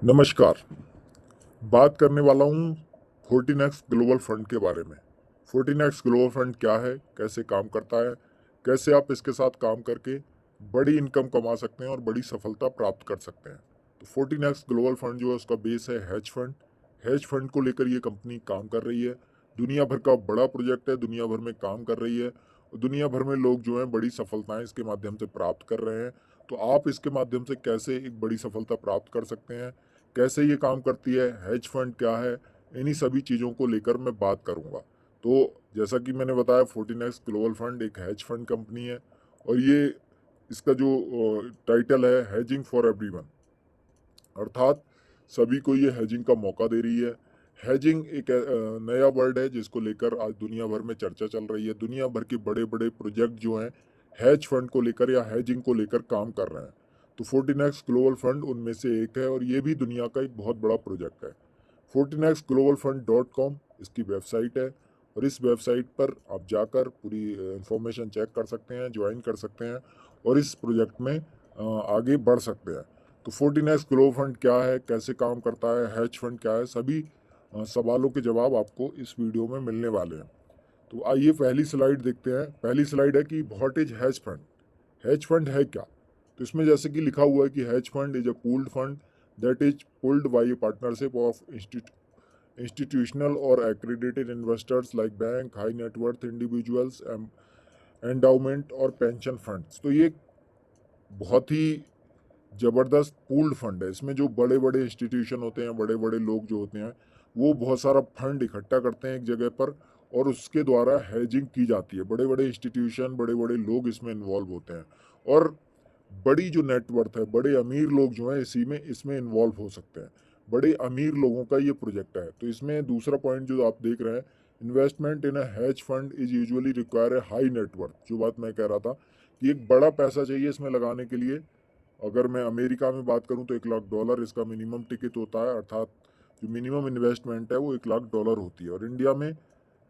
नमस्कार। बात करने वाला हूँ 14x ग्लोबल फंड के बारे में। 14x ग्लोबल फंड क्या है, कैसे काम करता है, कैसे आप इसके साथ काम करके बड़ी इनकम कमा सकते हैं और बड़ी सफलता प्राप्त कर सकते हैं। तो 14x ग्लोबल फंड जो है उसका बेस है हेज फंड। हेज फंड को लेकर ये कंपनी काम कर रही है। दुनिया भर का बड़ा प्रोजेक्ट है, दुनिया भर में काम कर रही है और दुनिया भर में लोग जो हैं बड़ी सफलताएं इसके माध्यम से प्राप्त कर रहे हैं। तो आप इसके माध्यम से कैसे एक बड़ी सफलता प्राप्त कर सकते हैं, कैसे ये काम करती है, हेज फंड क्या है, इन्हीं सभी चीज़ों को लेकर मैं बात करूंगा। तो जैसा कि मैंने बताया 14x ग्लोबल फंड एक हेज फंड कंपनी है और ये इसका जो टाइटल है हेजिंग फॉर एवरीवन, अर्थात सभी को ये हेजिंग का मौका दे रही है। हेजिंग एक नया वर्ड है जिसको लेकर आज दुनिया भर में चर्चा चल रही है। दुनिया भर के बड़े बड़े प्रोजेक्ट जो हैं हेज फंड को लेकर या हेजिंग को लेकर काम कर रहे हैं। तो 14x ग्लोबल फंड उनमें से एक है और ये भी दुनिया का एक बहुत बड़ा प्रोजेक्ट है। 14x ग्लोबल फंड .com इसकी वेबसाइट है और इस वेबसाइट पर आप जाकर पूरी इंफॉर्मेशन चेक कर सकते हैं, ज्वाइन कर सकते हैं और इस प्रोजेक्ट में आगे बढ़ सकते हैं। तो 14x ग्लोबल फंड क्या है, कैसे काम करता है, हेज फंड क्या है, सभी सवालों के जवाब आपको इस वीडियो में मिलने वाले हैं। तो आइए पहली स्लाइड देखते हैं। पहली स्लाइड है कि what is hedge fund. Hedge fund है क्या। तो इसमें जैसे कि लिखा हुआ है कि hedge fund is a pooled fund that is pulled bye A partnership of institutional or accredited investors like bank, high net worth individuals, endowment और पेंशन फंड्स। तो ये बहुत ही ज़बरदस्त पूल्ड फंड है। इसमें जो बड़े बड़े इंस्टीट्यूशन होते हैं, बड़े बड़े लोग जो होते हैं, वो बहुत सारा फंड इकट्ठा करते हैं एक जगह पर और उसके द्वारा हेजिंग की जाती है। बड़े बड़े इंस्टीट्यूशन, बड़े बड़े लोग इसमें इन्वॉल्व होते हैं और बड़ी जो नेटवर्थ है, बड़े अमीर लोग जो हैं इसी में इसमें इन्वॉल्व हो सकते हैं। बड़े अमीर लोगों का ये प्रोजेक्ट है। तो इसमें दूसरा पॉइंट जो आप देख रहे हैं, investment in a hedge fund is usually require a high net worth. जो बात मैं कह रहा था कि एक बड़ा पैसा चाहिए इसमें लगाने के लिए। अगर मैं अमेरिका में बात करूं तो $1 लाख इसका मिनिमम टिकट होता है, अर्थात जो मिनिमम इन्वेस्टमेंट है वो $1 लाख होती है और इंडिया में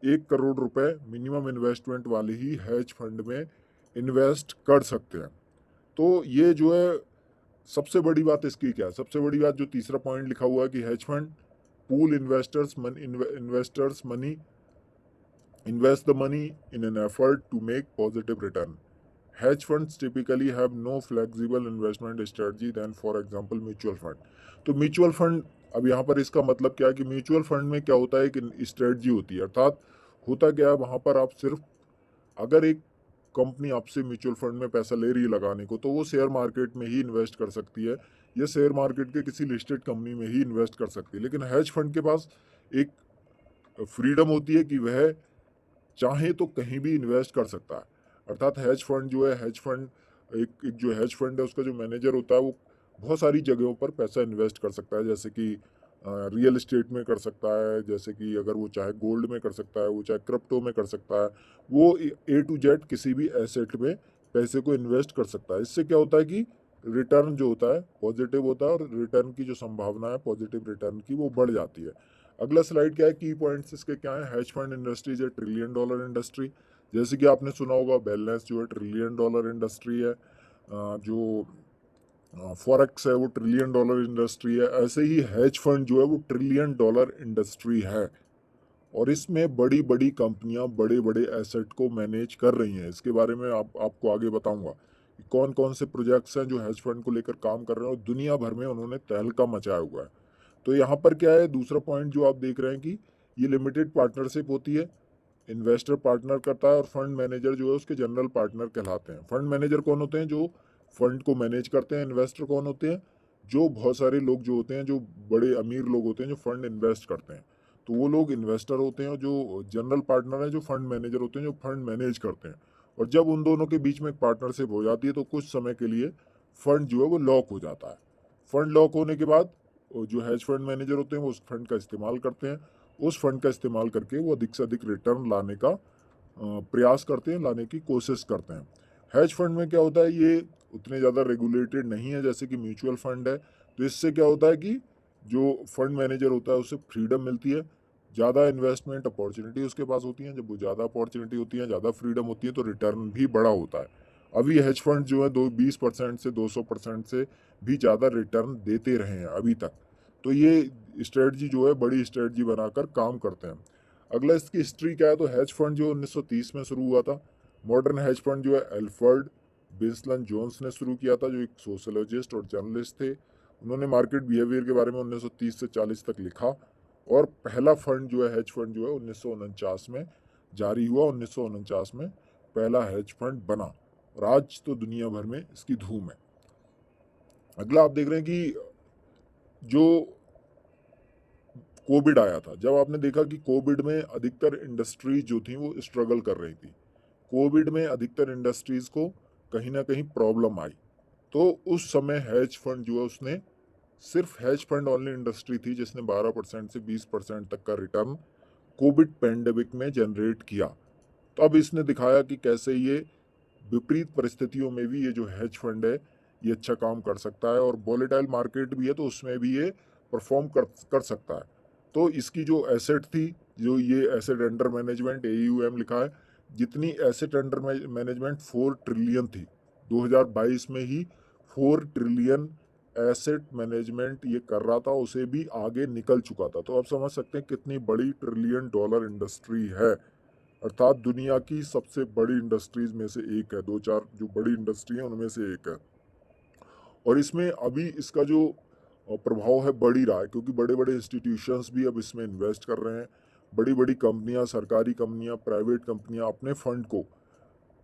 1 करोड़ रुपए मिनिमम इन्वेस्टमेंट वाले ही हेज फंड में इन्वेस्ट कर सकते हैं। तो ये जो है सबसे बड़ी बात इसकी क्या है, सबसे बड़ी बात जो तीसरा पॉइंट लिखा हुआ है कि hedge fund pool investors money invest the money in an effort to make positive return. Hedge funds typically have no flexible investment strategy than for example mutual fund. तो म्यूचुअल फंड, अब यहाँ पर इसका मतलब क्या है कि म्यूचुअल फंड में क्या होता है कि स्ट्रेटजी होती है, अर्थात होता क्या है वहाँ पर आप सिर्फ अगर एक कंपनी आपसे म्यूचुअल फंड में पैसा ले रही है लगाने को तो वो शेयर मार्केट में ही इन्वेस्ट कर सकती है या शेयर मार्केट के किसी लिस्टेड कंपनी में ही इन्वेस्ट कर सकती है। लेकिन हेज फंड के पास एक फ्रीडम होती है कि वह चाहे तो कहीं भी इन्वेस्ट कर सकता है। अर्थात हेज फंड जो है, हेज फंड एक जो हेज फंड है उसका जो मैनेजर होता है वो बहुत सारी जगहों पर पैसा इन्वेस्ट कर सकता है, जैसे कि रियल इस्टेट में कर सकता है, जैसे कि अगर वो चाहे गोल्ड में कर सकता है, वो चाहे क्रिप्टो में कर सकता है, वो A to Z किसी भी एसेट में पैसे को इन्वेस्ट कर सकता है। इससे क्या होता है कि रिटर्न जो होता है पॉजिटिव होता है और रिटर्न की जो संभावना है पॉजिटिव रिटर्न की वो बढ़ जाती है। अगला स्लाइड क्या है, की पॉइंट्स इसके क्या है। Hedge fund industry is a $1 trillion industry. जैसे कि आपने सुना होगा बैलेंस जो है $1 ट्रिलियन इंडस्ट्री है, जो फॉरेक्स है वो $1 ट्रिलियन इंडस्ट्री है। ऐसे ही हेज फंड जो है वो $1 ट्रिलियन इंडस्ट्री है और इसमें बड़ी बड़ी कंपनियां बड़े बड़े एसेट को मैनेज कर रही हैं। इसके बारे में आपको आगे बताऊंगा कि कौन कौन से प्रोजेक्ट्स हैं जो हेज फंड को लेकर काम कर रहे हैं और दुनिया भर में उन्होंने तहलका मचाया हुआ है। तो यहाँ पर क्या है, दूसरा पॉइंट जो आप देख रहे हैं कि ये लिमिटेड पार्टनरशिप होती है। इन्वेस्टर पार्टनर करता है और फंड मैनेजर जो है उसके जनरल पार्टनर कहलाते हैं। फंड मैनेजर कौन होते हैं, जो फंड को मैनेज करते हैं। इन्वेस्टर कौन होते हैं, जो बहुत सारे लोग जो होते हैं, जो बड़े अमीर लोग होते हैं जो फंड इन्वेस्ट करते हैं, तो वो लोग इन्वेस्टर होते हैं। और जो जनरल पार्टनर है जो फंड मैनेजर होते हैं जो फंड मैनेज करते हैं। और जब उन दोनों के बीच में एक पार्टनरशिप हो जाती है तो कुछ समय के लिए फंड जो है वो लॉक हो जाता है। फंड लॉक होने के बाद जो हेज फंड मैनेजर होते हैं वो उस फंड का इस्तेमाल करते हैं। उस फंड का इस्तेमाल करके वो अधिक से अधिक रिटर्न लाने का प्रयास करते हैं, लाने की कोशिश करते हैं। हेज फंड में क्या होता है, ये उतने ज़्यादा रेगुलेटेड नहीं है जैसे कि म्यूचुअल फंड है। तो इससे क्या होता है कि जो फंड मैनेजर होता है उसे फ्रीडम मिलती है, ज़्यादा इन्वेस्टमेंट अपॉर्चुनिटी उसके पास होती है। जब वो ज़्यादा अपॉर्चुनिटी होती है, ज़्यादा फ्रीडम होती है तो रिटर्न भी बड़ा होता है। अभी हेज फंड जो है 20% से 200% से भी ज़्यादा रिटर्न देते रहे हैं अभी तक। तो ये स्ट्रेटजी जो है बड़ी स्ट्रेटजी बनाकर काम करते हैं। अगला इसकी हिस्ट्री क्या है, तो हेज फंड जो 1930 में शुरू हुआ था। मॉडर्न हेज फंड जो है एल्फ्रेड बिन्सन जोन्स ने शुरू किया था, जो एक सोशोलॉजिस्ट और जर्नलिस्ट थे। उन्होंने मार्केट बिहेवियर के बारे में 1930 से 40 तक लिखा। और पहला फंड जो है हेज फंड जो है 1949 में जारी हुआ। 1949 में पहला हेज फंड बना और आज तो दुनिया भर में इसकी धूम है। अगला आप देख रहे हैं कि जो कोविड आया था, जब आपने देखा कि कोविड में अधिकतर इंडस्ट्रीज जो थी वो स्ट्रगल कर रही थी, कोविड में अधिकतर इंडस्ट्रीज को कहीं ना कहीं प्रॉब्लम आई, तो उस समय हेज फंड जो है उसने, सिर्फ हेज फंड ओनली इंडस्ट्री थी जिसने 12% से 20% तक का रिटर्न कोविड पेंडेमिक में जनरेट किया। तो अब इसने दिखाया कि कैसे ये विपरीत परिस्थितियों में भी ये जो हेज फंड है ये अच्छा काम कर सकता है, और वॉलेटाइल मार्केट भी है तो उसमें भी ये परफॉर्म कर सकता है। तो इसकी जो एसेट थी, जो ये एसेट अंडर मैनेजमेंट AUM लिखा है, जितनी एसेट अंडर मैनेजमेंट 4 ट्रिलियन थी 2022 में ही, 4 ट्रिलियन एसेट मैनेजमेंट ये कर रहा था, उसे भी आगे निकल चुका था। तो आप समझ सकते हैं कितनी बड़ी ट्रिलियन डॉलर इंडस्ट्री है, अर्थात दुनिया की सबसे बड़ी इंडस्ट्रीज में से एक है। 2-4 जो बड़ी इंडस्ट्री है उनमें से एक है। और इसमें अभी इसका जो प्रभाव है बढ़ ही रहा है, क्योंकि बड़े बड़े इंस्टीट्यूशंस भी अब इसमें इन्वेस्ट कर रहे हैं। बड़ी बड़ी कंपनियां, सरकारी कंपनियां, प्राइवेट कंपनियां अपने फंड को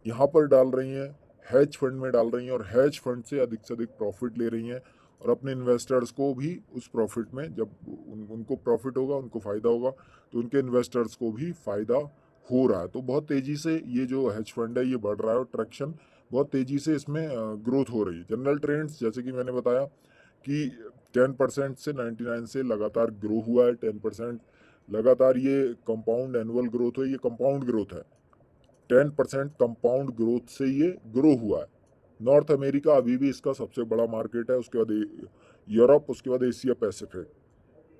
यहाँ पर डाल रही हैं, हेज फंड में डाल रही हैं, और हेज फंड से अधिक प्रॉफिट ले रही हैं, और अपने इन्वेस्टर्स को भी उस प्रॉफिट में, जब उनको प्रॉफिट होगा, उनको फ़ायदा होगा, तो उनके इन्वेस्टर्स को भी फ़ायदा हो रहा है। तो बहुत तेज़ी से ये जो हेज फंड है ये बढ़ रहा है, और ट्रैक्शन बहुत तेज़ी से इसमें ग्रोथ हो रही है। जनरल ट्रेंड्स जैसे कि मैंने बताया कि 10% से 99 से लगातार ग्रो हुआ है। 10% लगातार ये कंपाउंड एनुअल ग्रोथ है, ये कंपाउंड ग्रोथ है। 10% कंपाउंड ग्रोथ से ये ग्रो हुआ है। नॉर्थ अमेरिका अभी भी इसका सबसे बड़ा मार्केट है, उसके बाद यूरोप, उसके बाद एशिया पैसिफिक।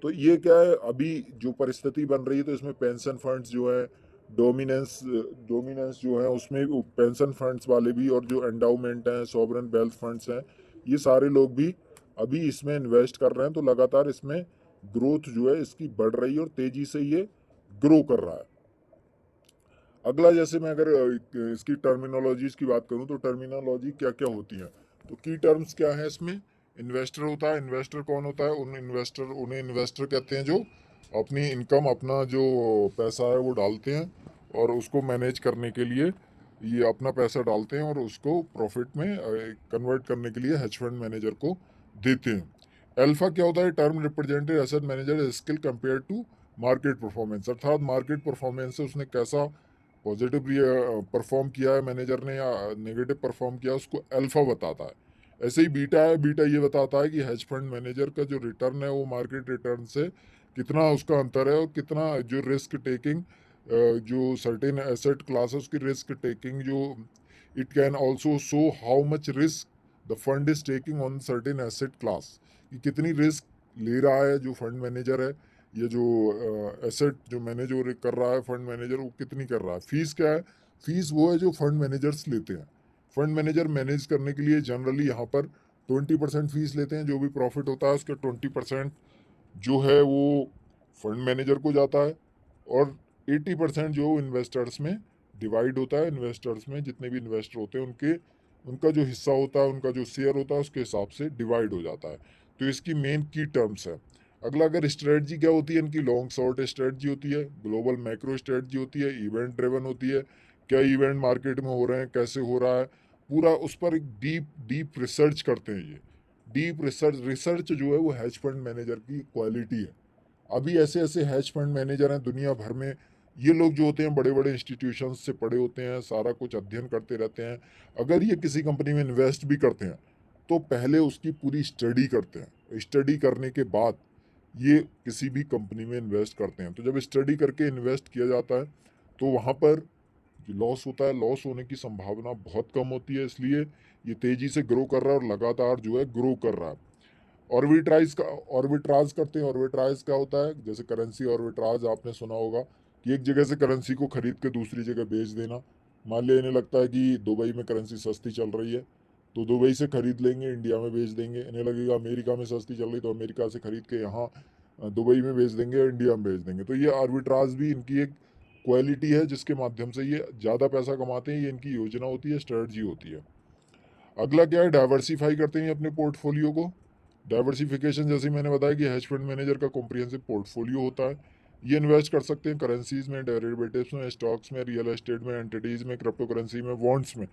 तो ये क्या है, अभी जो परिस्थिति बन रही है, तो इसमें पेंशन फंड्स जो है, डोमिनेंस डोमिनेंस जो है उसमें पेंशन फंड्स वाले भी, और जो एंडाउमेंट हैं, सॉवरेन वेल्थ फंड्स हैं, ये सारे लोग भी अभी इसमें इन्वेस्ट कर रहे हैं। तो लगातार इसमें ग्रोथ जो है इसकी बढ़ रही है, और तेजी से ये ग्रो कर रहा है। अगला, जैसे मैं अगर इसकी टर्मिनोलॉजीज की बात करूं, तो टर्मिनोलॉजी क्या क्या होती है, तो की टर्म्स क्या है इसमें। इन्वेस्टर होता है। इन्वेस्टर कौन होता है, उन्हें इन्वेस्टर कहते हैं जो अपनी इनकम, अपना जो पैसा है वो डालते हैं, और उसको मैनेज करने के लिए ये अपना पैसा डालते हैं, और उसको प्रॉफिट में कन्वर्ट करने के लिए हेज फंड मैनेजर को देते हैं। अल्फा क्या होता है, term represented asset manager skill compare to market performance, अर्थात मार्केट परफॉर्मेंस से उसने कैसा पॉजिटिव परफॉर्म किया है मैनेजर ने, या नेगेटिव परफॉर्म किया, उसको अल्फा बताता है। ऐसे ही बीटा है, बीटा ये बताता है कि हेज फंड मैनेजर का जो रिटर्न है वो मार्केट रिटर्न से कितना उसका अंतर है, और कितना जो रिस्क टेकिंग, जो सर्टेन एसेट क्लास है उसकी रिस्क टेकिंग, जो it can also show how much risk the fund is taking on certain asset class, कि कितनी रिस्क ले रहा है जो फंड मैनेजर है, ये जो एसेट जो मैनेज कर रहा है फंड मैनेजर, वो कितनी कर रहा है। फीस क्या है, फीस वो है जो फंड मैनेजर्स लेते हैं। फंड मैनेजर मैनेज करने के लिए जनरली यहाँ पर 20% फीस लेते हैं, जो भी प्रॉफिट होता है उसके 20% जो है वो फंड मैनेजर को जाता है, और 80% जो इन्वेस्टर्स में डिवाइड होता है। इन्वेस्टर्स में जितने भी इन्वेस्टर होते हैं उनके उनका जो हिस्सा होता है, उनका जो शेयर होता है, उसके हिसाब से डिवाइड हो जाता है। तो इसकी मेन की टर्म्स है। अगला, अगर स्ट्रेटजी क्या होती है इनकी, लॉन्ग शॉर्ट स्ट्रेटजी होती है, ग्लोबल मैक्रो स्ट्रेटजी होती है, इवेंट ड्रिवन होती है, क्या इवेंट मार्केट में हो रहे हैं, कैसे हो रहा है, पूरा उस पर एक डीप डीप रिसर्च करते हैं ये। डीप रिसर्च जो है वो हेज फंड मैनेजर की क्वालिटी है। अभी ऐसे ऐसे हेज फंड मैनेजर हैं दुनिया भर में, ये लोग जो होते हैं बड़े बड़े इंस्टीट्यूशंस से पढ़े होते हैं, सारा कुछ अध्ययन करते रहते हैं। अगर ये किसी कंपनी में इन्वेस्ट भी करते हैं तो पहले उसकी पूरी स्टडी करते हैं, स्टडी करने के बाद ये किसी भी कंपनी में इन्वेस्ट करते हैं। तो जब स्टडी करके इन्वेस्ट किया जाता है तो वहाँ पर जो लॉस होता है, लॉस होने की संभावना बहुत कम होती है, इसलिए ये तेज़ी से ग्रो कर रहा है, और लगातार जो है ग्रो कर रहा है। ऑर्बिट्राज करते हैं। ऑर्बिट्राज क्या होता है, जैसे करेंसी ऑर्बिट्राज आपने सुना होगा, कि एक जगह से करेंसी को खरीद के दूसरी जगह बेच देना। मान लिया इन्हें लगता है कि दुबई में करेंसी सस्ती चल रही है, तो दुबई से खरीद लेंगे, इंडिया में बेच देंगे। इन्हें लगेगा अमेरिका में सस्ती चल रही तो अमेरिका से खरीद के यहाँ दुबई में बेच देंगे, इंडिया में बेच देंगे। तो ये आर्बिट्राज भी इनकी एक क्वालिटी है जिसके माध्यम से ये ज़्यादा पैसा कमाते हैं। ये इनकी योजना होती है, स्ट्रेटजी होती है। अगला क्या है, डाइवर्सिफाई करते हैं अपने पोर्टफोलियो को। डाइवर्सिफिकेशन जैसे मैंने बताया कि हेज फंड मैनेजर का कॉम्प्रिहेंसिव पोर्टफोलियो होता है। ये इन्वेस्ट कर सकते हैं करेंसीज में, डेरिवेटिव्स में, स्टॉक्स में, रियल एस्टेट में, एंटिटीज में, क्रिप्टो करेंसी में, बॉन्ड्स में।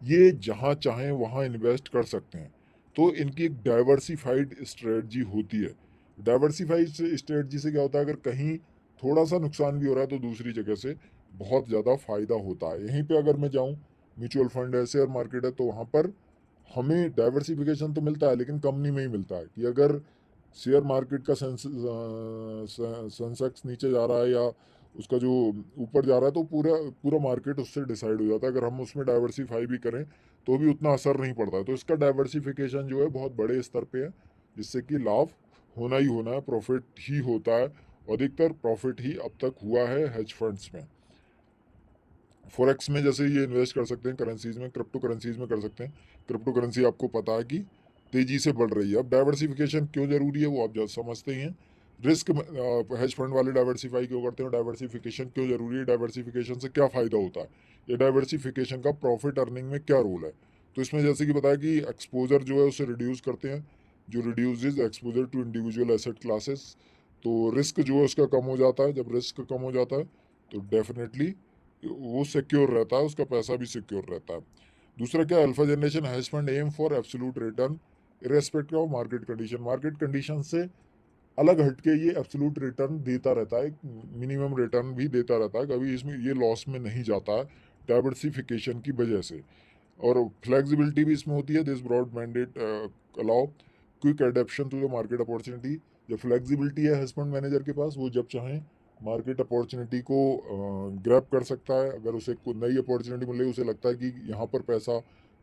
ये जहाँ चाहें वहाँ इन्वेस्ट कर सकते हैं। तो इनकी एक डाइवर्सिफाइड स्ट्रेटजी होती है। डाइवर्सिफाइड स्ट्रेटजी से क्या होता है, अगर कहीं थोड़ा सा नुकसान भी हो रहा है तो दूसरी जगह से बहुत ज़्यादा फायदा होता है। यहीं पे अगर मैं जाऊँ, म्यूचुअल फंड है, शेयर मार्केट है, तो वहाँ पर हमें डाइवर्सिफिकेशन तो मिलता है लेकिन कंपनी में ही मिलता है। कि अगर शेयर मार्केट का सेंसेक्स नीचे जा रहा है या उसका जो ऊपर जा रहा है तो पूरा पूरा मार्केट उससे डिसाइड हो जाता है। अगर हम उसमें डाइवर्सिफाई भी करें तो भी उतना असर नहीं पड़ता है। तो इसका डाइवर्सिफिकेशन जो है बहुत बड़े स्तर पे है, जिससे कि लाभ होना ही होना है, प्रॉफिट ही होता है। अधिकतर प्रॉफिट ही अब तक हुआ है हेज फंड्स में। फॉरेक्स में जैसे ये इन्वेस्ट कर सकते हैं, करेंसीज में, क्रिप्टो करेंसीज में कर सकते हैं। क्रिप्टो करेंसी आपको पता है कि तेजी से बढ़ रही है। अब डाइवर्सिफिकेशन क्यों जरूरी है वो आप समझते ही हैं। रिस्क हेज फंड वाले डाइवर्सिफाई क्यों करते हैं, डाइवर्सिफिकेशन क्यों जरूरी है, डाइवर्सिफिकेशन से क्या फ़ायदा होता है, या डाइवर्सिफिकेशन का प्रॉफिट अर्निंग में क्या रोल है। तो इसमें जैसे कि बताया कि एक्सपोजर जो है उसे रिड्यूस करते हैं, जो reduces exposure to individual asset classes. तो रिस्क जो है उसका कम हो जाता है। जब रिस्क कम हो जाता है तो डेफिनेटली वो सिक्योर रहता है, उसका पैसा भी सिक्योर रहता है। दूसरा क्या, alpha generation hedge fund aim for absolute return irrespective of market condition. Market condition से अलग हटके ये एब्सोल्यूट रिटर्न देता रहता है, मिनिमम रिटर्न भी देता रहता है। कभी इसमें ये लॉस में नहीं जाता है डाइवर्सिफिकेशन की वजह से। और फ्लेक्सिबिलिटी भी इसमें होती है। This broad mandate allow quick adaptation to the market opportunity. जो फ्लेक्सिबिलिटी है हेज फंड मैनेजर के पास, वो जब चाहें मार्केट अपॉर्चुनिटी को ग्रैब कर सकता है। अगर उसे कोई नई अपॉर्चुनिटी मिले, उसे लगता है कि यहाँ पर पैसा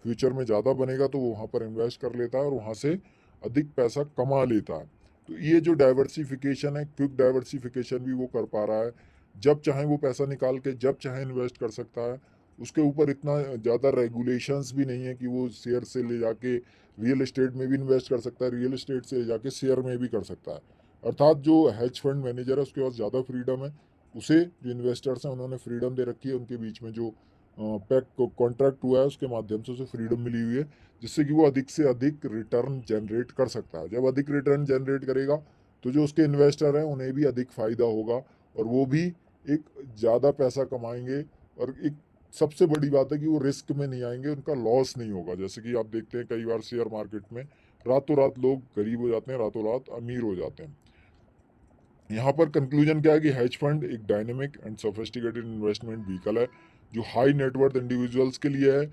फ्यूचर में ज़्यादा बनेगा, तो वो वहाँ पर इन्वेस्ट कर लेता है और वहाँ से अधिक पैसा कमा लेता है। तो ये जो डाइवर्सिफिकेशन है, क्विक डाइवर्सिफिकेशन भी वो कर पा रहा है। जब चाहे वो पैसा निकाल के जब चाहे इन्वेस्ट कर सकता है। उसके ऊपर इतना ज़्यादा रेगुलेशंस भी नहीं है कि वो शेयर से ले जाके रियल एस्टेट में भी इन्वेस्ट कर सकता है, रियल एस्टेट से ले जाके शेयर में भी कर सकता है। अर्थात जो हेज फंड मैनेजर है उसके पास ज़्यादा फ्रीडम है। उसे जो इन्वेस्टर्स हैं उन्होंने फ्रीडम दे रखी है। उनके बीच में जो पैक कॉन्ट्रैक्ट हुआ है उसके माध्यम से उसे फ्रीडम मिली हुई है, जिससे कि वो अधिक से अधिक रिटर्न जनरेट कर सकता है। जब अधिक रिटर्न जनरेट करेगा तो जो उसके इन्वेस्टर हैं उन्हें भी अधिक फ़ायदा होगा और वो भी एक ज़्यादा पैसा कमाएंगे। और एक सबसे बड़ी बात है कि वो रिस्क में नहीं आएंगे, उनका लॉस नहीं होगा। जैसे कि आप देखते हैं कई बार शेयर मार्केट में रातों रात लोग गरीब हो जाते हैं, रातों रात अमीर हो जाते हैं। यहाँ पर कंक्लूजन क्या है कि हेज फंड एक dynamic and sophisticated investment vehicle है, जो हाई नेटवर्थ इंडिविजुअल्स के लिए है,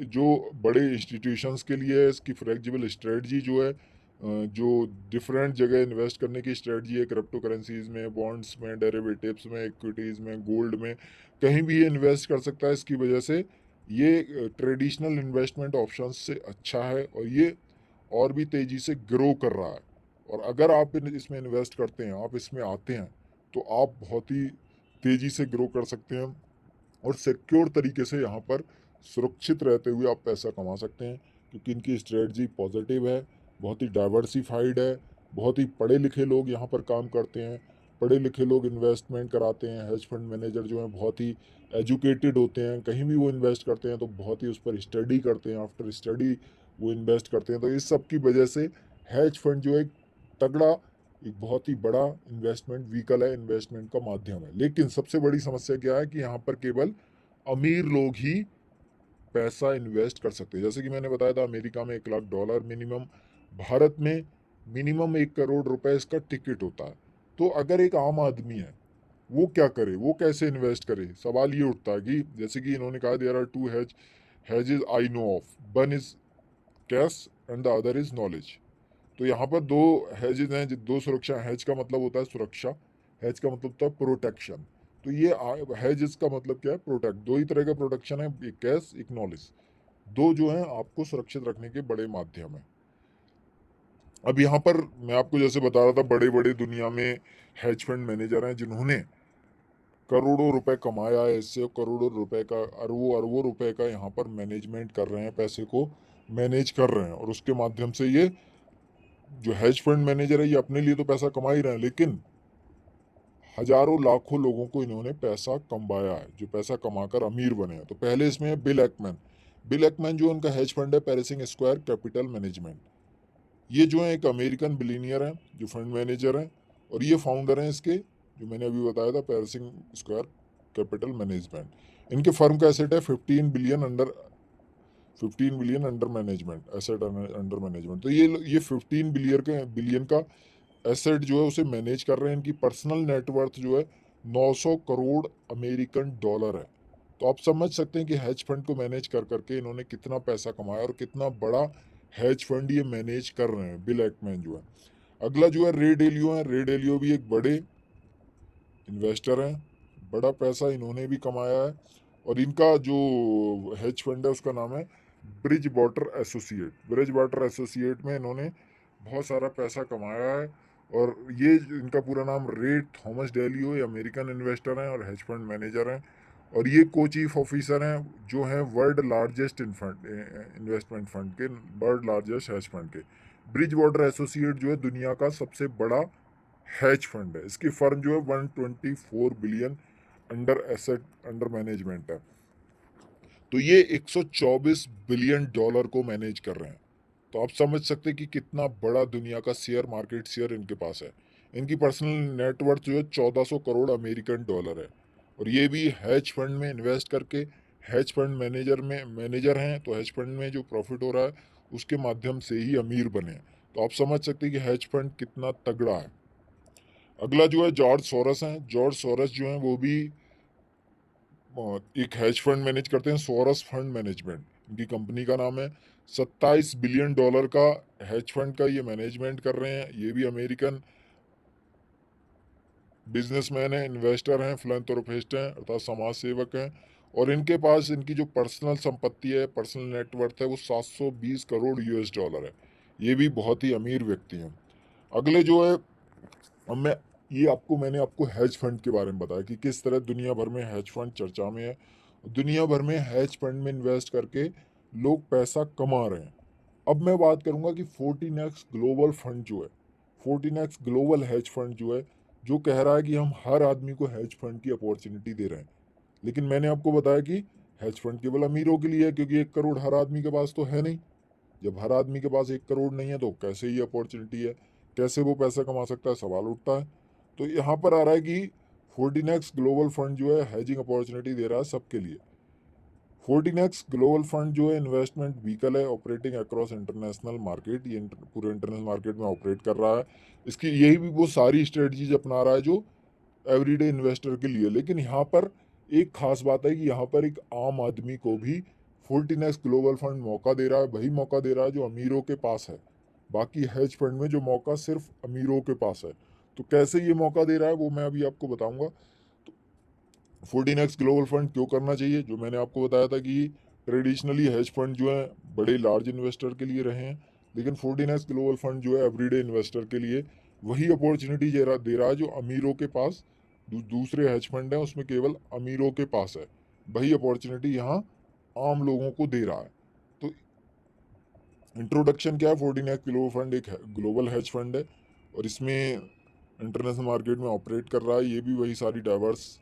जो बड़े इंस्टीट्यूशंस के लिए है। इसकी फ्लेक्सिबल स्ट्रेटजी जो है, जो डिफरेंट जगह इन्वेस्ट करने की स्ट्रेटजी है, क्रिप्टो करेंसीज में, बॉन्ड्स में, डेरिवेटिव्स में, इक्विटीज़ में, गोल्ड में, कहीं भी ये इन्वेस्ट कर सकता है। इसकी वजह से ये ट्रेडिशनल इन्वेस्टमेंट ऑप्शन से अच्छा है और ये और भी तेज़ी से ग्रो कर रहा है। और अगर आप इसमें इन्वेस्ट करते हैं, आप इसमें आते हैं, तो आप बहुत ही तेज़ी से ग्रो कर सकते हैं और सिक्योर तरीके से यहाँ पर सुरक्षित रहते हुए आप पैसा कमा सकते हैं। क्योंकि इनकी स्ट्रेटजी पॉजिटिव है, बहुत ही डाइवर्सिफाइड है। बहुत ही पढ़े लिखे लोग यहाँ पर काम करते हैं, पढ़े लिखे लोग इन्वेस्टमेंट कराते हैं। हेज फंड मैनेजर जो हैं बहुत ही एजुकेटेड होते हैं। कहीं भी वो इन्वेस्ट करते हैं तो बहुत ही उस पर स्टडी करते हैं, आफ्टर स्टडी वो इन्वेस्ट करते हैं। तो इस सब की वजह से हेज फंड जो एक तगड़ा, एक बहुत ही बड़ा इन्वेस्टमेंट व्हीकल है, इन्वेस्टमेंट का माध्यम है। लेकिन सबसे बड़ी समस्या क्या है कि यहाँ पर केवल अमीर लोग ही पैसा इन्वेस्ट कर सकते हैं। जैसे कि मैंने बताया था, अमेरिका में $1 लाख मिनिमम, भारत में मिनिमम 1 करोड़ रुपए इसका टिकट होता है। तो अगर एक आम आदमी है, वो क्या करे, वो कैसे इन्वेस्ट करे। सवाल ये उठता है कि जैसे कि इन्होंने कहा, there are two hedges I know of, one is cash and the other is knowledge. तो यहाँ पर दो हेजेज हैं, दो सुरक्षा। हेज का मतलब होता है सुरक्षा, हेज का मतलब होता है प्रोटेक्शन। तो ये हेजेस का मतलब क्या है, प्रोटेक्ट। दो ही तरह का प्रोटेक्शन है, एक कैश, एक नॉलेज। दो जो है आपको सुरक्षित रखने के बड़े माध्यम है। अब यहाँ पर मैं आपको जैसे बता रहा था, बड़े बड़े दुनिया में हेज फंड मैनेजर हैं जिन्होंने करोड़ों रुपए कमाया है इससे, करोड़ों रुपए का, अरबों अरबों रुपए का यहाँ पर मैनेजमेंट कर रहे हैं पैसे को। मैनेज कर रहे हैं, और उसके माध्यम से ये जो हेज फंड मैनेजर है ये अपने लिए तो पैसा कमा ही रहे हैं, लेकिन हजारों लाखों लोगों को इन्होंने पैसा कमाया है, जो पैसा कमाकर अमीर बने हैं। तो पहले इसमें है बिल एक्मैन। बिल एक्मैन जो उनका हेज फंड है पैरिसिंग स्क्वायर कैपिटल मैनेजमेंट, ये जो है एक अमेरिकन बिलीनियर है जो फंड मैनेजर हैं, और ये फाउंडर हैं इसके, जो मैंने अभी बताया था, पैरिसिंग स्क्वायर कैपिटल मैनेजमेंट। इनके फर्म का एसेट है 15 billion under management, asset under management. तो ये 15 बिलियन का एसेट जो है उसे मैनेज कर रहे हैं। इनकी पर्सनल नेटवर्थ जो है 900 करोड़ अमेरिकन डॉलर है। तो आप समझ सकते हैं कि हेज फंड को मैनेज कर करके इन्होंने कितना पैसा कमाया और कितना बड़ा हेज फंड ये मैनेज कर रहे हैं, बिल एक्मैन जो है। अगला जो है रे डेलियो है। रे डेलियो भी एक बड़े इन्वेस्टर हैं, बड़ा पैसा इन्होंने भी कमाया है, और इनका जो हेज फंड है उसका नाम है bridge water associate. Bridge water associate में इन्होंने बहुत सारा पैसा कमाया है, और ये इनका पूरा नाम रे थॉमस डेलियो, ये अमेरिकन इन्वेस्टर हैं और हेज फंड मैनेजर हैं, और ये को चीफ ऑफिसर हैं जो हैं वर्ल्ड लार्जेस्ट इन्वेस्टमेंट फंड के, वर्ल्ड लार्जेस्ट हेज फंड के। ब्रिज वाटर एसोसिएट जो है दुनिया का सबसे बड़ा हैज फंड है। इसकी फर्म जो है 124 बिलियन अंडर मैनेजमेंट है। तो ये 124 बिलियन डॉलर को मैनेज कर रहे हैं। तो आप समझ सकते हैं कि कितना बड़ा दुनिया का शेयर मार्केट शेयर इनके पास है। इनकी पर्सनल नेटवर्थ जो है 1400 करोड़ अमेरिकन डॉलर है, और ये भी हैज फंड में इन्वेस्ट करके हैज फंड मैनेजर हैं। तो हैज फंड में जो प्रॉफिट हो रहा है उसके माध्यम से ही अमीर बने हैं। तो आप समझ सकते हैं कि हैज फंड कितना तगड़ा है। अगला जो है जॉर्ज सोरस हैं। जॉर्ज सोरस जो हैं वो भी एक हेज फंड मैनेज करते हैं, सोरस फंड मैनेजमेंट इनकी कंपनी का नाम है। 27 बिलियन डॉलर का हेज फंड का ये मैनेजमेंट कर रहे हैं। ये भी अमेरिकन बिजनेसमैन हैं, इन्वेस्टर हैं, फिलैंथ्रोपिस्ट हैं अर्थात समाज सेवक हैं, और इनके पास इनकी जो पर्सनल संपत्ति है, पर्सनल नेटवर्थ है, वो 720 करोड़ यूएस डॉलर है। ये भी बहुत ही अमीर व्यक्ति हैं। अगले जो है, अब मैंने आपको हेज फंड के बारे में बताया कि किस तरह दुनिया भर में हेज फंड चर्चा में है। दुनिया भर में हेज फंड में इन्वेस्ट करके लोग पैसा कमा रहे हैं। अब मैं बात करूंगा कि 14x ग्लोबल फंड जो है, 14x ग्लोबल हेज फंड जो है, जो कह रहा है कि हम हर आदमी को हेज फंड की अपॉर्चुनिटी दे रहे हैं। लेकिन मैंने आपको बताया कि हेज फंड केवल अमीरों के लिए है, क्योंकि 1 करोड़ हर आदमी के पास तो है नहीं। जब हर आदमी के पास 1 करोड़ नहीं है तो कैसे ये अपॉर्चुनिटी है, कैसे वो पैसा कमा सकता है, सवाल उठता है। तो यहाँ पर आ रहा है कि 14x ग्लोबल फंड जो है हेजिंग अपॉर्चुनिटी दे रहा है सबके लिए। 14x ग्लोबल फंड जो है इन्वेस्टमेंट व्हीकल है ऑपरेटिंग अक्रॉस इंटरनेशनल मार्केट। ये पूरे इंटरनेशनल मार्केट में ऑपरेट कर रहा है। इसकी यही भी वो सारी स्ट्रेटजीज अपना रहा है जो एवरीडे इन्वेस्टर के लिए। लेकिन यहाँ पर एक खास बात है कि यहाँ पर एक आम आदमी को भी 14x ग्लोबल फंड मौका दे रहा है, वही मौका दे रहा है जो अमीरों के पास है। बाकी हेज फंड में जो मौका सिर्फ अमीरों के पास है। तो कैसे ये मौका दे रहा है वो मैं अभी आपको बताऊंगा। 14x ग्लोबल फंड क्यों करना चाहिए, जो मैंने आपको बताया था कि ट्रेडिशनली हेज फंड जो है बड़े लार्ज इन्वेस्टर के लिए रहे हैं, लेकिन 14x ग्लोबल फंड जो है एवरीडे इन्वेस्टर के लिए वही अपॉर्चुनिटी दे रहा है जो अमीरों के पास दूसरे हेज फंड हैं उसमें केवल अमीरों के पास है। वही अपॉर्चुनिटी यहाँ आम लोगों को दे रहा है। तो इंट्रोडक्शन क्या है, 14x ग्लोबल फंड एक ग्लोबल हेज फंड है, और इसमें इंटरनेशनल मार्केट में ऑपरेट कर रहा है। ये भी वही सारी डाइवर्स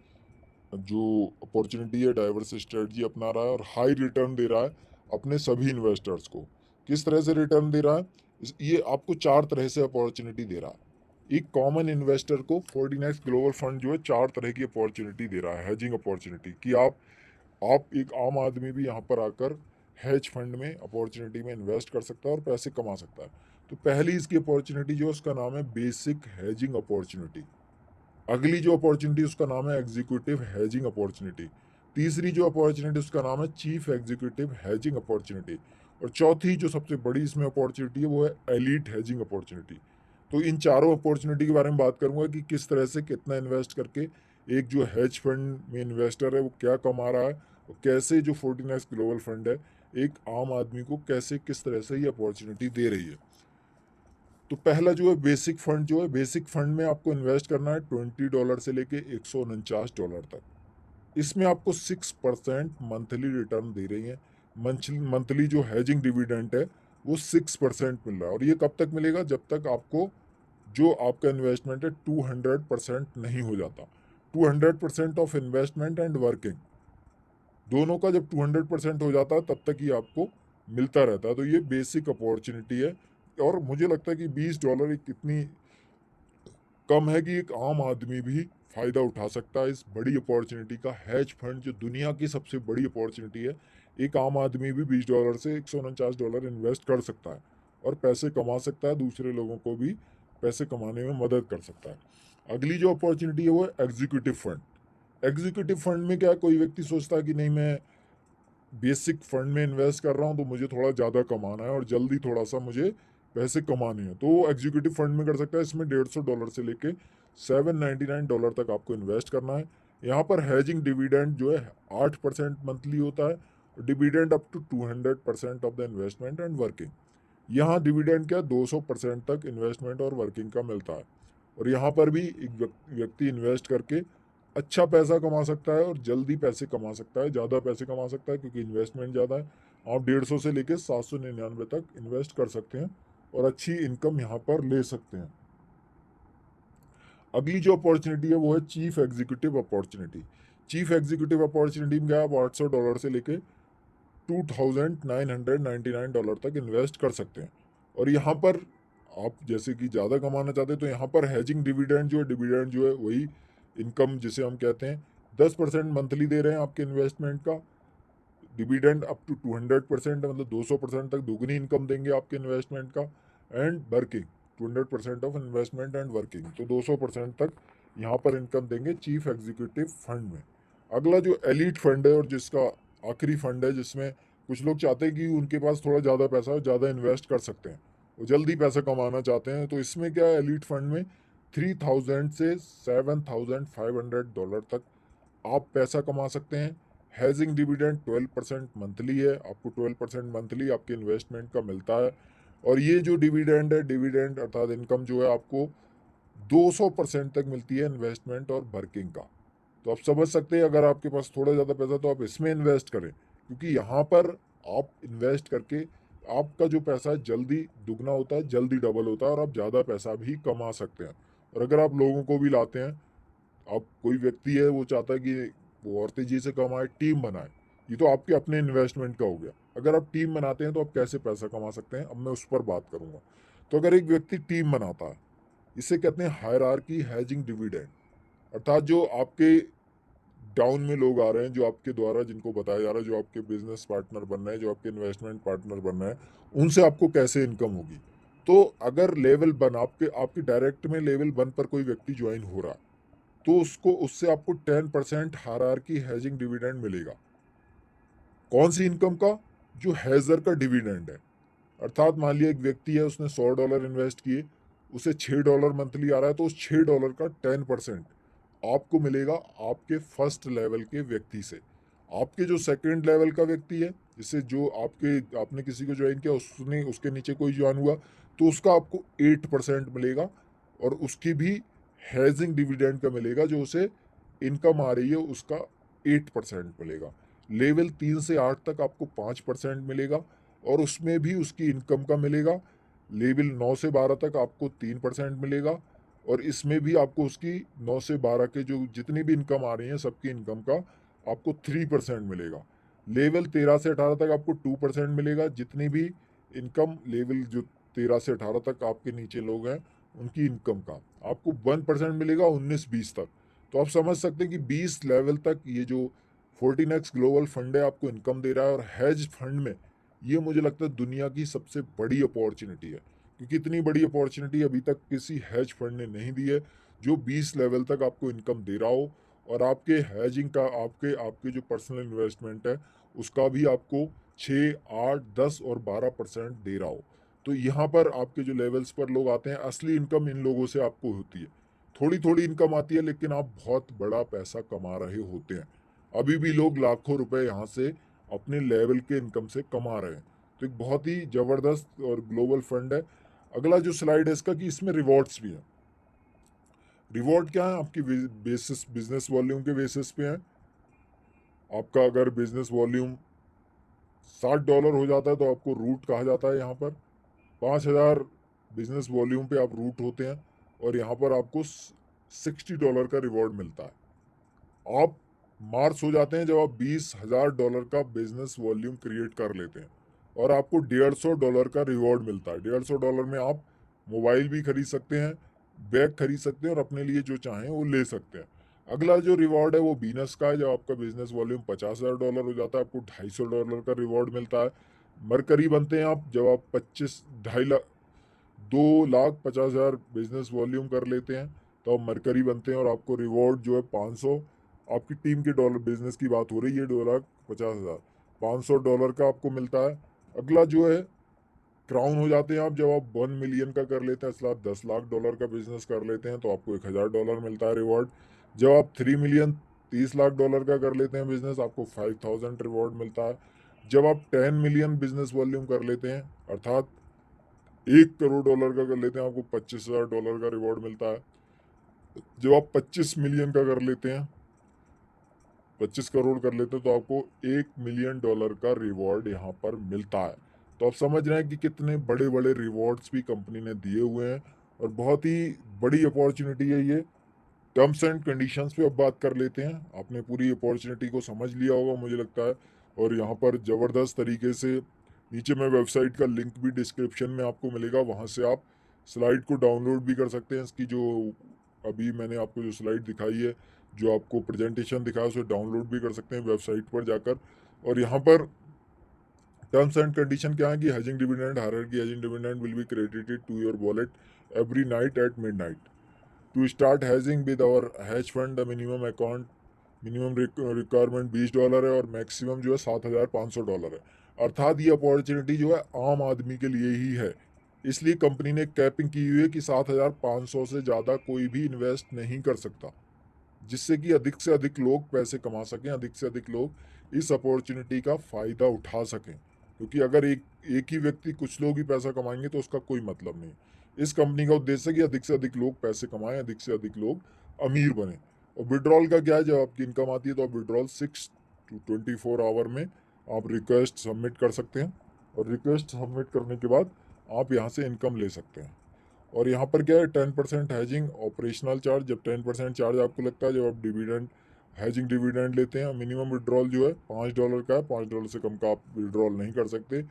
जो अपॉर्चुनिटी है, डाइवर्स स्ट्रेटजी अपना रहा है, और हाई रिटर्न दे रहा है अपने सभी इन्वेस्टर्स को। किस तरह से रिटर्न दे रहा है, ये आपको 4 तरह से अपॉर्चुनिटी दे रहा है। एक कॉमन इन्वेस्टर को 14x ग्लोबल फंड जो है 4 तरह की अपॉर्चुनिटी दे रहा है, हेजिंग अपॉर्चुनिटी, कि आप एक आम आदमी भी यहाँ पर आकर हेज फंड में अपॉर्चुनिटी में इन्वेस्ट कर सकता है और पैसे कमा सकता है। तो पहली इसकी अपॉर्चुनिटी जो है उसका नाम है बेसिक हेजिंग अपॉर्चुनिटी। अगली जो अपॉर्चुनिटी उसका नाम है एग्जीक्यूटिव हेजिंग अपॉर्चुनिटी। तीसरी जो अपॉर्चुनिटी उसका नाम है चीफ एग्जीक्यूटिव हेजिंग अपॉर्चुनिटी। और चौथी जो सबसे बड़ी इसमें अपॉर्चुनिटी है वो है एलीट हेजिंग अपॉर्चुनिटी। तो इन चारों अपॉर्चुनिटी के बारे में बात करूंगा कि किस तरह से कितना इन्वेस्ट करके एक जो हेज फंड में इन्वेस्टर है वो क्या कमा रहा है, और कैसे जो 14x ग्लोबल फंड है एक आम आदमी को कैसे किस तरह से ये अपॉर्चुनिटी दे रही है। तो पहला जो है बेसिक फंड, जो है बेसिक फंड में आपको इन्वेस्ट करना है $20 से लेके $149 तक। इसमें आपको 6% मंथली रिटर्न दे रही है। मंथली जो हैजिंग डिविडेंड है वो 6% मिल रहा है। और ये कब तक मिलेगा? जब तक आपको जो आपका इन्वेस्टमेंट है 200% नहीं हो जाता। 200% ऑफ इन्वेस्टमेंट एंड वर्किंग दोनों का जब 200% हो जाता है तब तक ही आपको मिलता रहता है। तो ये बेसिक अपॉर्चुनिटी है। और मुझे लगता है कि $20 एक इतनी कम है कि एक आम आदमी भी फायदा उठा सकता है इस बड़ी अपॉर्चुनिटी का। हैज फंड जो दुनिया की सबसे बड़ी अपॉर्चुनिटी है, एक आम आदमी भी $20 से $149 इन्वेस्ट कर सकता है और पैसे कमा सकता है, दूसरे लोगों को भी पैसे कमाने में मदद कर सकता है। अगली जो अपॉर्चुनिटी है वो है एग्जीक्यूटिव फंड। एग्जीक्यूटिव फंड में क्या है, कोई व्यक्ति सोचता है कि नहीं, मैं बेसिक फंड में इन्वेस्ट कर रहा हूँ तो मुझे थोड़ा ज़्यादा कमाना है और जल्दी थोड़ा सा मुझे पैसे कमाने हैं, तो वो एग्जीक्यूटिव फंड में कर सकता है। इसमें $150 से लेके $799 तक आपको इन्वेस्ट करना है। यहाँ पर हैजिंग डिविडेंड जो है 8% मंथली होता है, dividend up to 200% of the investment and working. यहाँ डिविडेंड क्या 200% तक इन्वेस्टमेंट और वर्किंग का मिलता है। और यहाँ पर भी एक व्यक्ति इन्वेस्ट करके अच्छा पैसा कमा सकता है और जल्दी पैसे कमा सकता है, ज़्यादा पैसे कमा सकता है, क्योंकि इन्वेस्टमेंट ज़्यादा है। आप 150 से लेकर 799 तक इन्वेस्ट कर सकते हैं और अच्छी इनकम यहाँ पर ले सकते हैं। अगली जो अपॉर्चुनिटी है वो है chief executive opportunity. Chief executive opportunity में आप $800 से लेके $2,999 तक इन्वेस्ट कर सकते हैं। और यहाँ पर आप जैसे कि ज़्यादा कमाना चाहते हैं तो यहाँ पर हैजिंग डिविडेंड जो है वही इनकम जिसे हम कहते हैं 10% मंथली दे रहे हैं आपके इन्वेस्टमेंट का। डिविडेंड अप टू 200% मतलब 200% तक दुगनी इनकम देंगे आपके इन्वेस्टमेंट का। And working 200% of investment and working, तो 200% तक यहाँ पर इनकम देंगे चीफ एग्जीक्यूटिव फंड में। अगला जो एलीट फंड है और जिसका आखिरी फंड है, जिसमें कुछ लोग चाहते हैं कि उनके पास थोड़ा ज़्यादा पैसा हो, ज़्यादा इन्वेस्ट कर सकते हैं, वो जल्दी पैसा कमाना चाहते हैं, तो इसमें क्या है, एलीट फंड में 3000 से $7,500 तक आप पैसा कमा सकते हैं। हैजिंग डिविडेंड 12% मंथली है, आपको 12% मंथली आपके इन्वेस्टमेंट का मिलता है। और ये जो डिविडेंड है, डिविडेंड अर्थात इनकम जो है आपको 200% तक मिलती है इन्वेस्टमेंट और वर्किंग का। तो आप समझ सकते हैं, अगर आपके पास थोड़ा ज़्यादा पैसा तो आप इसमें इन्वेस्ट करें, क्योंकि यहाँ पर आप इन्वेस्ट करके आपका जो पैसा है जल्दी दुगना होता है, जल्दी डबल होता है और आप ज़्यादा पैसा भी कमा सकते हैं। और अगर आप लोगों को भी लाते हैं, अब कोई व्यक्ति है वो चाहता है कि वो और तेजी से कमाए, टीम बनाए, ये तो आपके अपने इन्वेस्टमेंट का हो गया। अगर आप टीम बनाते हैं तो आप कैसे पैसा कमा सकते हैं, अब मैं उस पर बात करूंगा। तो अगर एक व्यक्ति टीम बनाता है, इसे कहते हैं हायरार्की हैजिंग डिविडेंड। अर्थात जो आपके डाउन में लोग आ रहे हैं, जो आपके द्वारा जिनको बताया जा रहा है, जो आपके बिजनेस पार्टनर बन रहे हैं, जो आपके इन्वेस्टमेंट पार्टनर बन रहे हैं, उनसे आपको कैसे इनकम होगी। तो अगर लेवल वन आपके डायरेक्ट में लेवल वन पर कोई व्यक्ति ज्वाइन हो रहा है, तो उसको उससे आपको 10% हायरार्की हैजिंग डिविडेंड मिलेगा। कौन सी इनकम का? जो हैजर का डिविडेंड है। अर्थात मान लिया एक व्यक्ति है, उसने $100 इन्वेस्ट किए, उसे $6 मंथली आ रहा है, तो उस $6 का 10% आपको मिलेगा आपके फर्स्ट लेवल के व्यक्ति से। आपके जो सेकंड लेवल का व्यक्ति है, जिससे जो आपने किसी को ज्वाइन किया, उसने उसके नीचे कोई ज्वाइन हुआ, तो उसका आपको 8% मिलेगा। और उसकी भी हैजिंग डिविडेंड का मिलेगा, जो उसे इनकम आ रही है उसका 8% मिलेगा। लेवल 3 से 8 तक आपको 5% मिलेगा और उसमें भी उसकी इनकम का मिलेगा। लेवल 9 से 12 तक आपको 3% मिलेगा और इसमें भी आपको उसकी 9 से 12 के जो जितनी भी इनकम आ रही है सबकी इनकम का आपको 3% मिलेगा। लेवल 13 से 18 तक आपको 2% मिलेगा, जितनी भी इनकम लेवल जो 13 से 18 तक आपके नीचे लोग हैं उनकी इनकम का आपको 1% मिलेगा 19-20 तक। तो आप समझ सकते हैं कि 20 लेवल तक ये जो 14x ग्लोबल फंड है आपको इनकम दे रहा है। और हैज फंड में ये मुझे लगता है दुनिया की सबसे बड़ी अपॉर्चुनिटी है, क्योंकि इतनी बड़ी अपॉर्चुनिटी अभी तक किसी हैज फंड ने नहीं दी है, जो 20 लेवल तक आपको इनकम दे रहा हो और आपके हैजिंग का आपके आपके जो पर्सनल इन्वेस्टमेंट है उसका भी आपको 6, 8, 10 और 12% दे रहा हो। तो यहाँ पर आपके जो लेवल्स पर लोग आते हैं, असली इनकम इन लोगों से आपको होती है। थोड़ी थोड़ी इनकम आती है, लेकिन आप बहुत बड़ा पैसा कमा रहे होते हैं। अभी भी लोग लाखों रुपए यहाँ से अपने लेवल के इनकम से कमा रहे हैं। तो एक बहुत ही जबरदस्त और ग्लोबल फंड है। अगला जो स्लाइड है इसका, कि इसमें रिवॉर्ड्स भी हैं। रिवॉर्ड क्या है? आपकी बेसिस बिजनेस वॉल्यूम के बेसिस पे है। आपका अगर बिजनेस वॉल्यूम $60 हो जाता है तो आपको रूट कहा जाता है। यहाँ पर 5,000 बिजनेस वॉल्यूम पे आप रूट होते हैं और यहाँ पर आपको $60 का रिवॉर्ड मिलता है। आप मार्च हो जाते हैं जब आप $20,000 का बिजनेस वॉल्यूम क्रिएट कर लेते हैं और आपको $150 का रिवॉर्ड मिलता है। $150 में आप मोबाइल भी खरीद सकते हैं, बैग खरीद सकते हैं और अपने लिए जो चाहें वो ले सकते हैं। अगला जो रिवॉर्ड है वो बीनस का है। जब आपका बिजनेस वॉल्यूम $50,000 हो जाता है आपको $250 का रिवॉर्ड मिलता है। मरकरी बनते हैं आप जब आप 25 2,50,000 बिजनेस वॉल्यूम कर लेते हैं तो आप मरकरी बनते हैं और आपको रिवॉर्ड जो है 500, आपकी टीम के डॉलर, बिजनेस की बात हो रही है, 2,50,000, $500 का आपको मिलता है। अगला जो है क्राउन हो जाते हैं आप जब आप 1 मिलियन का कर लेते हैं, इसलिए आप $10 लाख का बिजनेस कर लेते हैं तो आपको $1,000 मिलता है रिवॉर्ड। जब आप 3 मिलियन $30 लाख का कर लेते हैं बिजनेस, आपको 5,000 रिवॉर्ड मिलता है। जब आप 10 मिलियन बिजनेस वॉल्यूम कर लेते हैं, अर्थात $1 करोड़ का कर लेते हैं, आपको $25,000 का रिवॉर्ड मिलता है। जब आप 25 मिलियन का कर लेते हैं, 25 करोड़ कर लेते हैं तो आपको $1 मिलियन का रिवॉर्ड यहाँ पर मिलता है। तो आप समझ रहे हैं कि कितने बड़े बड़े रिवॉर्ड्स भी कंपनी ने दिए हुए हैं और बहुत ही बड़ी अपॉर्चुनिटी है ये। टर्म्स एंड कंडीशंस पे अब बात कर लेते हैं। आपने पूरी अपॉर्चुनिटी को समझ लिया होगा मुझे लगता है, और यहाँ पर ज़बरदस्त तरीके से नीचे में वेबसाइट का लिंक भी डिस्क्रिप्शन में आपको मिलेगा, वहाँ से आप स्लाइड को डाउनलोड भी कर सकते हैं। इसकी जो अभी मैंने आपको जो स्लाइड दिखाई है, जो आपको प्रेजेंटेशन दिखाया, उसे डाउनलोड भी कर सकते हैं वेबसाइट पर जाकर। और यहाँ पर टर्म्स एंड कंडीशन क्या है कि hedging dividend, hierarchy hedging dividend will be credited to your wallet every night at midnight. To start hedging with our hedge fund the minimum account, minimum requirement $20 है और मैक्सिमम जो है $7,500 है। अर्थात ये अपॉर्चुनिटी जो है आम आदमी के लिए ही है, इसलिए कंपनी ने कैपिंग की हुई है कि 7,500 से ज़्यादा कोई भी इन्वेस्ट नहीं कर सकता, जिससे कि अधिक से अधिक लोग पैसे कमा सकें, अधिक से अधिक लोग इस अपॉर्चुनिटी का फ़ायदा उठा सकें। क्योंकि अगर एक एक ही व्यक्ति, कुछ लोग ही पैसा कमाएंगे तो उसका कोई मतलब नहीं। इस कंपनी का उद्देश्य है कि अधिक से अधिक लोग पैसे कमाएं, अधिक से अधिक लोग अमीर बने। और विड्रॉल का क्या है, जब आपकी इनकम आती है तो आप विड्रॉल 6 to 24 आवर में आप रिक्वेस्ट सबमिट कर सकते हैं और रिक्वेस्ट सबमिट करने के बाद आप यहाँ से इनकम ले सकते हैं। और यहाँ पर क्या है, 10% हैजिंग ऑपरेशनल चार्ज। जब 10% चार्ज आपको लगता है जब आप डिविडेंड, हैजिंग डिविडेंड लेते हैं, मिनिमम विड्रॉल जो है $5 का है, $5 से कम का आप विड्रॉल नहीं कर सकते।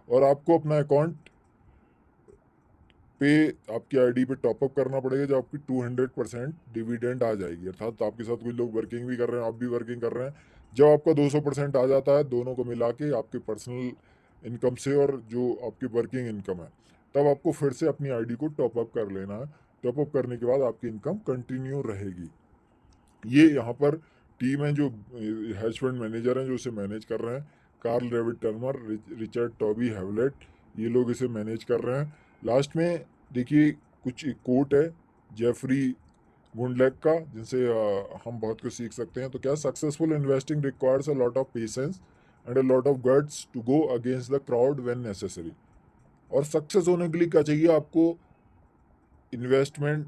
और आपको अपना अकाउंट पे आपकी आईडी पे टॉपअप करना पड़ेगा जब आपकी 200% डिविडेंड आ जाएगी। अर्थात तो आपके साथ कुछ लोग वर्किंग भी कर रहे हैं, आप भी वर्किंग कर रहे हैं। जब आपका 200% आ जाता है, दोनों को मिला के आपके पर्सनल इनकम से और जो आपकी वर्किंग इनकम है, तब आपको फिर से अपनी आईडी को टॉपअप कर लेना है। टॉपअप करने के बाद आपकी इनकम कंटिन्यू रहेगी। ये यहाँ पर टीम है जो हैज फंड मैनेजर हैं जो इसे मैनेज कर रहे हैं, Carl David Turmer, Richard Toby Hewlett, ये लोग इसे मैनेज कर रहे हैं। लास्ट में देखिए कुछ कोट है जेफरी गुंडलैक का, जिनसे हम बहुत कुछ सीख सकते हैं। तो क्या, successful investing requires a lot of patience and a lot of guts to go against the crowd when necessary. और सक्सेस होने के लिए क्या चाहिए आपको,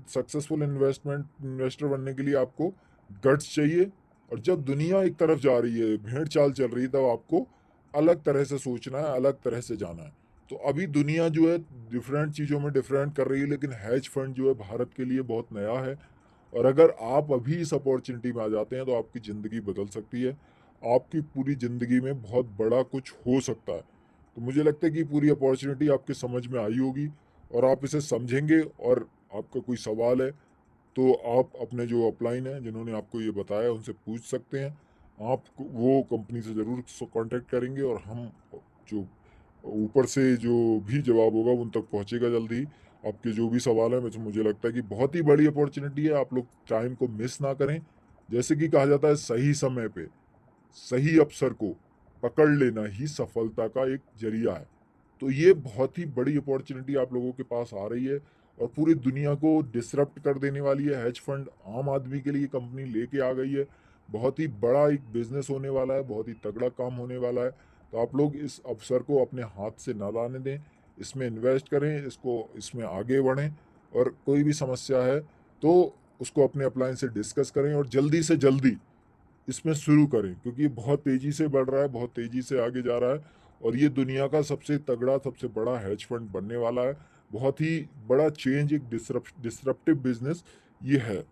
सक्सेसफुल इन्वेस्टर बनने के लिए आपको गट्स चाहिए। और जब दुनिया एक तरफ जा रही है, भेड़ चाल चल रही है, तब आपको अलग तरह से सोचना है, अलग तरह से जाना है। तो अभी दुनिया जो है डिफरेंट चीज़ों में डिफरेंट कर रही है, लेकिन हैज फंड जो है भारत के लिए बहुत नया है। और अगर आप अभी इस अपॉर्चुनिटी में आ जाते हैं तो आपकी ज़िंदगी बदल सकती है, आपकी पूरी ज़िंदगी में बहुत बड़ा कुछ हो सकता है। तो मुझे लगता है कि पूरी अपॉर्चुनिटी आपके समझ में आई होगी और आप इसे समझेंगे। और आपका कोई सवाल है तो आप अपने जो अपलाइन हैं जिन्होंने आपको ये बताया उनसे पूछ सकते हैं। आप वो कंपनी से ज़रूर कांटेक्ट करेंगे और हम जो ऊपर से जो भी जवाब होगा वो उन तक पहुंचेगा जल्दी। आपके जो भी सवाल है, मुझे लगता है कि बहुत ही बड़ी अपॉर्चुनिटी है, आप लोग टाइम को मिस ना करें। जैसे कि कहा जाता है, सही समय पे सही अवसर को पकड़ लेना ही सफलता का एक जरिया है। तो ये बहुत ही बड़ी अपॉर्चुनिटी आप लोगों के पास आ रही है और पूरी दुनिया को डिसरप्ट कर देने वाली है। हेज फंड आम आदमी के लिए कंपनी लेके आ गई है। बहुत ही बड़ा एक बिजनेस होने वाला है, बहुत ही तगड़ा काम होने वाला है। तो आप लोग इस अवसर को अपने हाथ से ना लाने दें, इसमें इन्वेस्ट करें, इसमें आगे बढ़ें। और कोई भी समस्या है तो उसको अपने अपलाइन से डिस्कस करें और जल्दी से जल्दी इसमें शुरू करें, क्योंकि ये बहुत तेज़ी से बढ़ रहा है, बहुत तेज़ी से आगे जा रहा है। और ये दुनिया का सबसे तगड़ा, सबसे बड़ा हेज फंड बनने वाला है। बहुत ही बड़ा चेंज, एक डिसरप्टिव बिजनेस ये है।